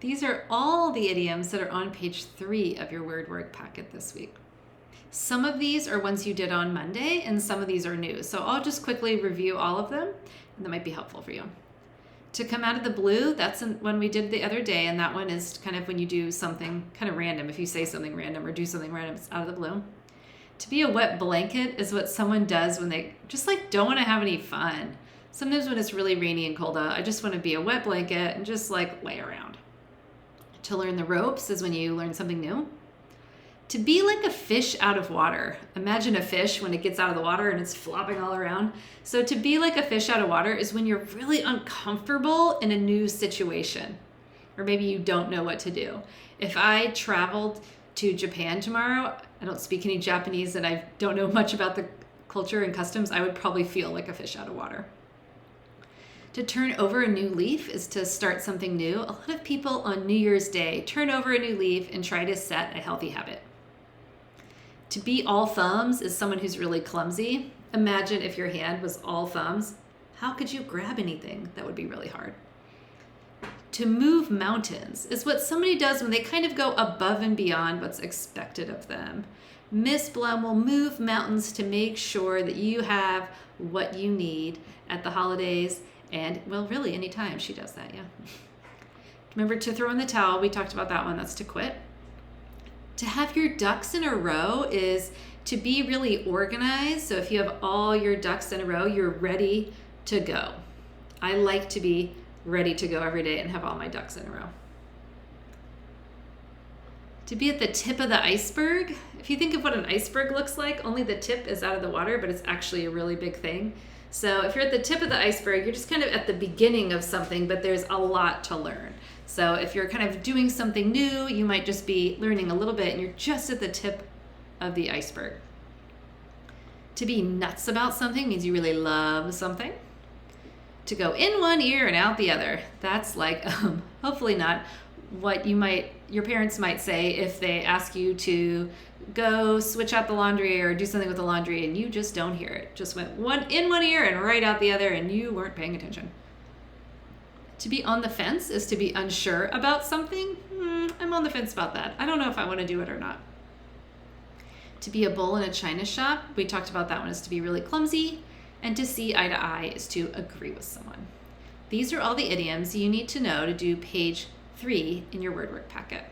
These are all the idioms that are on page 3 of your word work packet this week. Some of these are ones you did on Monday, and some of these are new. So I'll just quickly review all of them, and that might be helpful for you. To come out of the blue, that's one we did the other day, and that one is kind of when you do something kind of random. If you say something random or do something random, it's out of the blue. To be a wet blanket is what someone does when they just don't want to have any fun. Sometimes when it's really rainy and cold out, I just want to be a wet blanket and just lay around. To learn the ropes is when you learn something new. To be like a fish out of water. Imagine a fish when it gets out of the water and it's flopping all around. So to be like a fish out of water is when you're really uncomfortable in a new situation, or maybe you don't know what to do. If I traveled to Japan tomorrow, I don't speak any Japanese and I don't know much about the culture and customs, I would probably feel like a fish out of water. To turn over a new leaf is to start something new. A lot of people on New Year's Day turn over a new leaf and try to set a healthy habit. To be all thumbs is someone who's really clumsy. Imagine if your hand was all thumbs. How could you grab anything? That would be really hard. To move mountains is what somebody does when they kind of go above and beyond what's expected of them. Miss Blum will move mountains to make sure that you have what you need at the holidays and, well, really anytime she does that, yeah. Remember to throw in the towel. We talked about that one. That's to quit. To have your ducks in a row is to be really organized. So if you have all your ducks in a row, you're ready to go. I like to be ready to go every day and have all my ducks in a row. To be at the tip of the iceberg. If you think of what an iceberg looks like, only the tip is out of the water, but it's actually a really big thing. So if you're at the tip of the iceberg, you're just kind of at the beginning of something, but there's a lot to learn. So if you're kind of doing something new, you might just be learning a little bit and you're just at the tip of the iceberg. To be nuts about something means you really love something. To go in one ear and out the other. That's hopefully not what your parents might say if they ask you to go switch out the laundry or do something with the laundry and you just don't hear it. Just went in one ear and right out the other and you weren't paying attention. To be on the fence is to be unsure about something. I'm on the fence about that. I don't know if I want to do it or not. To be a bull in a china shop, we talked about that one, is to be really clumsy. And to see eye to eye is to agree with someone. These are all the idioms you need to know to do page 3 in your word work packet.